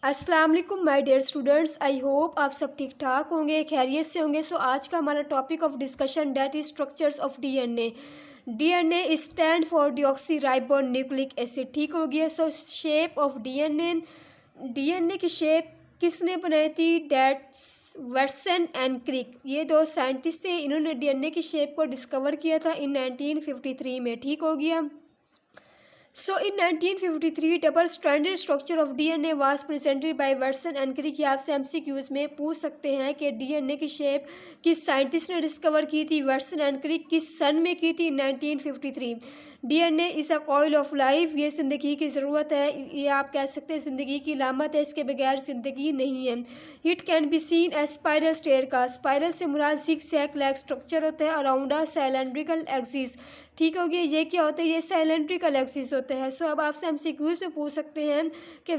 अस्सलाम वालेकुम my dear students, I hope आप सब ठीक ठाक होंगे, खैरियत से होंगे। सो आज का हमारा topic of discussion that is structures of DNA. DNA stand for deoxy nucleic acid. ठीक हो गया। सो शेप ऑफ डीएनए, डीएनए की शेप किसने बनाई थी? डेट वाटसन एंड क्रिक, ये दो साइंटिस्ट थे। इन्होंने डीएनए की शेप को डिस्कवर किया था इन 1953 में। ठीक हो गया। So in 1953 double stranded structure of DNA was presented by Watson and Crick. आपसे एमसीक्यूज में पूछ सकते हैं कि डीएनए की शेप किस साइंटिस्ट ने डिस्कवर की थी? Watson and Crick. किस सन में की थी? 1953। DNA is a coil of life, ये ज़िंदगी की ज़रूरत है, ये आप कह सकते हैं ज़िंदगी की लामत है, इसके बगैर ज़िंदगी नहीं है। It can be seen as spiral stair का। स्पाइरल से मुराद जिगजैग लाइक स्ट्रक्चर होता है अराउंड अ साइलेंड्रिकल एक्सिस। ठीक हो गया। ये क्या होता है? ये साइलेंड्रिकल एक्सिस होता है। सो अब आपसे एमसीक्यूज में पूछ सकते हैं कि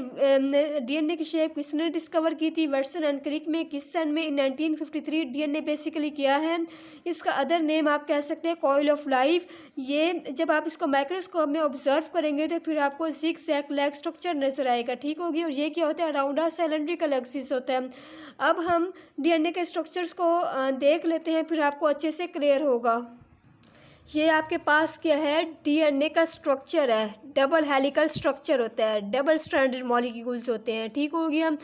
डीएनए की शेप किसने डिस्कवर की थी? वाटसन एंड क्रिक में। किस सन में? इन 1953। डीएनए बेसिकली क्या है? इसका अदर नेम आप कह सकते हैं कॉइल ऑफ लाइफ। ये जब आप इसको माइक्रोस्कोप में ऑब्जर्व करेंगे तो फिर आपको जिगजैग लाइक स्ट्रक्चर नजर आएगा। ठीक होगी। और ये क्या होता है? अराउंड अ सिलेंड्रिकल एक्सिस होता है। अब हम डीएनए के स्ट्रक्चर्स को देख लेते हैं, फिर आपको अच्छे से क्लियर होगा। ये आपके पास क्या है? डीएनए का स्ट्रक्चर है, डबल हेलिकल स्ट्रक्चर होता है, डबल स्ट्रैंडेड मॉलिक्यूल्स होते हैं। ठीक हो गया।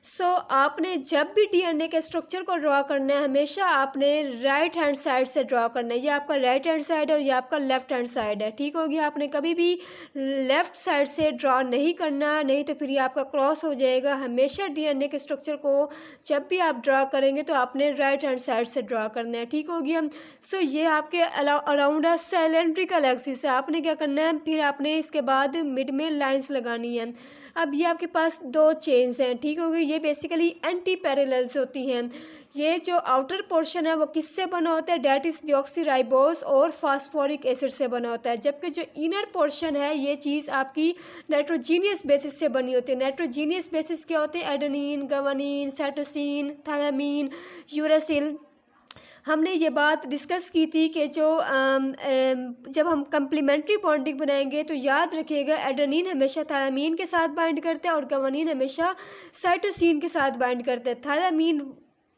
सो आपने जब भी डीएनए के स्ट्रक्चर को ड्रॉ करना है, हमेशा आपने राइट हैंड साइड से ड्रॉ करना है। ये आपका राइट हैंड साइड और ये आपका लेफ्ट हैंड साइड है। ठीक हो गया। आपने कभी भी लेफ्ट साइड से ड्रॉ नहीं करना, नहीं तो फिर ये आपका क्रॉस हो जाएगा। हमेशा डीएनए के स्ट्रक्चर को जब भी आप ड्रॉ करेंगे तो आपने राइट हैंड साइड से ड्रॉ करना है। ठीक हो गया। सो ये आपके अराउंड अ सिलेंड्रिकल एक्सिस है। आपने क्या करना है? फिर आपने इसके बाद मिड में लाइंस लगानी है। अब ये आपके पास दो चेन्स हैं। ठीक हो गई। ये बेसिकली एंटी पैरेलल्स होती हैं। ये जो आउटर पोर्शन है वो किससे बना होता है? डेट इज डीऑक्सीराइबोस और फास्फोरिक एसिड से बना होता है। जबकि जो इनर पोर्शन है ये चीज़ आपकी नाइट्रोजीनियस बेसिस से बनी होती है। नाइट्रोजीनियस बेसिस क्या होते हैं? Adenine, guanine, cytosine, thymine, uracil. हमने ये बात डिस्कस की थी कि जो जब हम कम्प्लीमेंट्री बॉन्डिंग बनाएंगे तो याद रखिएगा एडेनिन हमेशा थायमीन के साथ बाइंड करते हैं और गवानीन हमेशा साइटोसिन के साथ बाइंड करते हैं। थायमीन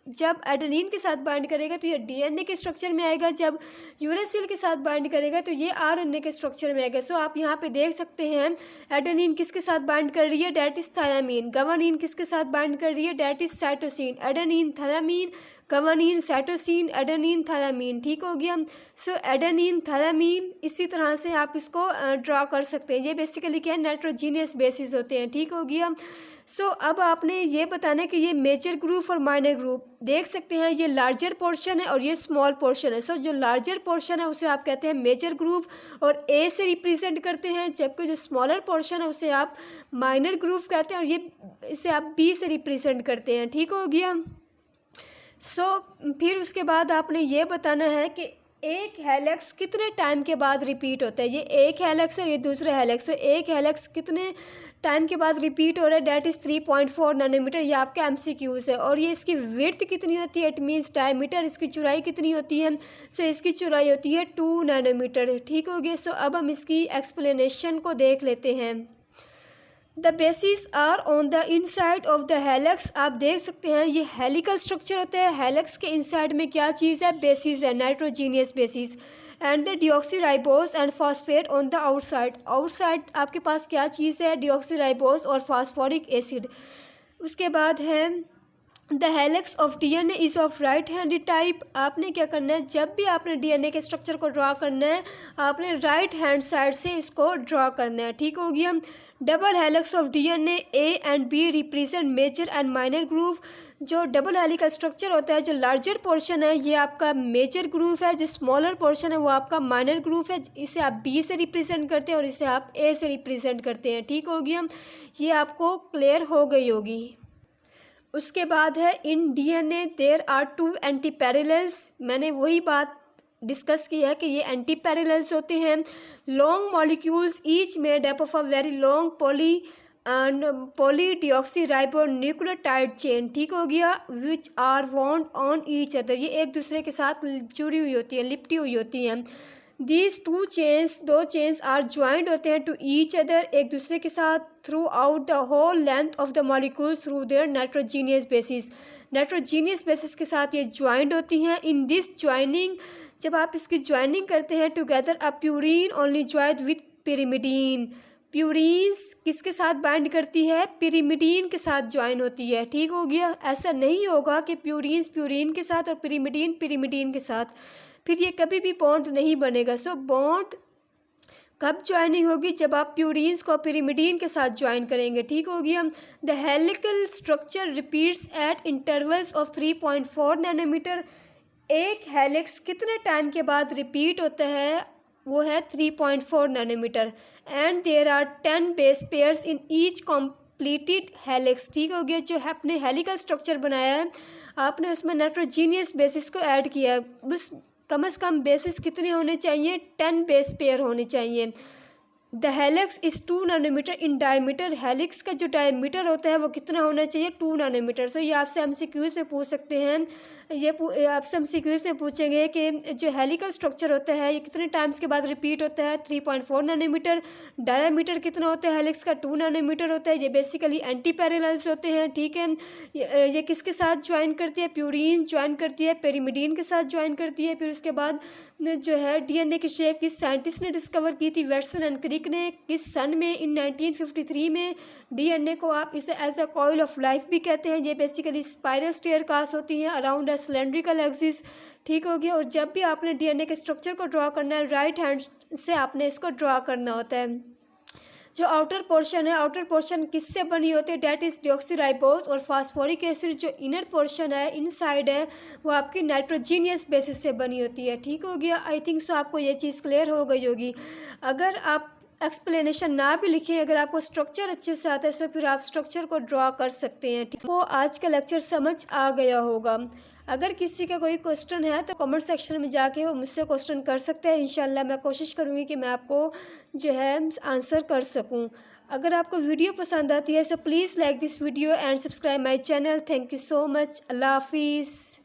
जब एडेनिन के साथ बाइंड करेगा तो ये डीएनए के स्ट्रक्चर में आएगा, जब यूरासिल के साथ बाइंड करेगा तो ये आरएनए के स्ट्रक्चर में आएगा। सो आप यहाँ पे देख सकते हैं एडेनिन किसके साथ बाइंड कर रही है? That is thymine. गवानीन किसके साथ बाइंड कर रही है? That is cytosine. Adenine, thymine, guanine, cytosine, adenine, thymine. ठीक हो गया। सो एडेनिन, थायमीन, इसी तरह से आप इसको ड्रॉ कर सकते हैं। ये बेसिकली क्या है? नाइट्रोजीनियस बेसिस होते हैं। ठीक हो गया। सो अब आपने ये बताना है कि ये मेजर ग्रुप और माइनर ग्रुप देख सकते हैं। ये लार्जर पोर्शन है और ये स्मॉल पोर्शन है। सो जो लार्जर पोर्शन है उसे आप कहते हैं मेजर ग्रुप और ए से रिप्रेजेंट करते हैं, जबकि जो स्मॉलर पोर्शन है उसे आप माइनर ग्रुप कहते हैं और ये इसे आप बी से रिप्रेजेंट करते हैं। ठीक हो गया। फिर उसके बाद आपने ये बताना है कि एक हेलिक्स कितने टाइम के बाद रिपीट होता है। ये एक हेलिक्स है, ये दूसरा हेलिक्स है। एक हेलिक्स कितने टाइम के बाद रिपीट हो रहा है? That is 3.4 nanometre. ये आपका एमसीक्यूज है। और ये इसकी विड्थ कितनी होती है? It means diameter. इसकी चौड़ाई कितनी होती है? इसकी चौड़ाई होती है 2 नैनोमीटर। ठीक हो गया। अब हम इसकी एक्सप्लेनेशन को देख लेते हैं। The bases are on the inside of the helix. आप देख सकते हैं ये हेलिकल स्ट्रक्चर होता है। हेलिक्स के इनसाइड में क्या चीज़ है? बेसिस है, nitrogenous basis. And the deoxyribose and phosphate on the outside. Outside आपके पास क्या चीज़ है? डीऑक्सीराइबोस और फास्फोरिक एसिड। उसके बाद है the helix of DNA is of right handed type. आपने क्या करना है? जब भी आपने डीएनए के स्ट्रक्चर को ड्रॉ करना है आपने राइट हैंड साइड से इसको ड्रॉ करना है। ठीक हो गया। Double helix of DNA A and B represent major and minor group. जो डबल हेलिकल स्ट्रक्चर होता है, जो लार्जर पोर्शन है ये आपका मेजर ग्रुप है, जो स्मॉलर पोर्शन है वो आपका माइनर ग्रुप है। इसे आप बी से रिप्रेजेंट करते हैं और इसे आप ए से रिप्रेजेंट करते हैं। ठीक हो गया। ये आपको क्लियर हो गई होगी। उसके बाद है in DNA there are 2 anti parallels. मैंने वही बात डिस्कस की है कि ये एंटी पैरेलल्स होते हैं। Long molecules each made up of a very long polydeoxyribonucleotide chain. ठीक हो गया। Which are bond on each other. ये एक दूसरे के साथ जुड़ी हुई होती है, लिपटी हुई होती हैं। These 2 chains, 2 chains are joint होते हैं टू ईच अदर, एक दूसरे के साथ throughout the whole length of the molecules through their nitrogenous bases. Nitrogenous bases के साथ ये ज्वाइंट होती हैं। इन दिस ज्वाइनिंग, जब आप इसकी ज्वाइनिंग करते हैं together, a purine only joint with pyrimidine. Purines किसके साथ बाइंड करती है? पिरिमिडीन के साथ ज्वाइन होती है। ठीक हो गया। ऐसा नहीं होगा कि प्यूरीन्स प्यूरीन के साथ और पिरिमिडीन पिरिमिडीन के साथ, फिर ये कभी भी बॉन्ड नहीं बनेगा। सो बॉन्ड कब ज्वाइनिंग होगी? जब आप प्यूरीन्स को पिरिमिडीन के साथ ज्वाइन करेंगे। ठीक हो गया। The helical structure repeats at intervals of 3.4 nanometre. एक हेलिक्स कितने टाइम के बाद रिपीट होता है? वो है 3.4 nanometre. And there are 10 base pairs in each completed helix. ठीक हो गया। जो आपने हेलिकल स्ट्रक्चर बनाया है, आपने उसमें नाइट्रोजीनियस बेसिस को ऐड किया है। बस कम से कम बेसिस कितने होने चाहिए? 10 बेस पेयर होने चाहिए। The helix is 2 nanometre in diameter. Helix का जो डायमीटर होता है वो कितना होना चाहिए? 2 नैनोमीटर। सो ये आपसे MCQs में पूछ सकते हैं। ये आपसे MCQs में पूछेंगे कि जो हेलिकल स्ट्रक्चर होता है ये कितने टाइम्स के बाद रिपीट होता है? 3.4 नैनोमीटर। डायमीटर कितना होता है हेलिक्स का? 2 नैनोमीटर होता है। ये बेसिकली एंटी पैरेलल्स होते हैं। ठीक है। ये किसके साथ ज्वाइन करती है? प्यूरीन ज्वाइन करती है पिरिमिडीन के साथ ज्वाइन करती है। फिर उसके बाद जो है DNA की शेप किस साइंटिस्ट ने डिस्कवर की थी? वाटसन एंड क्रिक ने। किस सन में? इन 1953 में। DNA को आप इसे as a coil of life भी कहते हैं। ये बेसिकली स्पाइरल स्टेयर कास्ट होती हैं अराउंड अ सिलेंड्रिकल एक्सिस। ठीक हो गया। और जब भी आपने DNA के स्ट्रक्चर को ड्रॉ करना है, राइट हैंड से आपने इसको ड्रॉ करना होता है। जो आउटर पोर्शन है, आउटर पोर्शन किससे बनी होती है? That is deoxyribose. और फास्फोरिक एसिड जो इनर पोर्शन है, इनसाइड है, वो आपकी नाइट्रोजीनियस बेसिस से बनी होती है। ठीक हो गया। आई थिंक सो आपको ये चीज़ क्लियर हो गई होगी। अगर आप एक्सप्लेनेशन ना भी लिखें, अगर आपको स्ट्रक्चर अच्छे से आता है तो फिर आप स्ट्रक्चर को ड्रॉ कर सकते हैं। ठीक, वो आज का लेक्चर समझ आ गया होगा। अगर किसी का कोई क्वेश्चन है तो कमेंट सेक्शन में जाके वो मुझसे क्वेश्चन कर सकते हैं। इंशाल्लाह मैं कोशिश करूँगी कि मैं आपको जो है आंसर कर सकूँ। अगर आपको वीडियो पसंद आती है तो please like this video and subscribe my channel. Thank you so much. अल्लाह हाफिज़।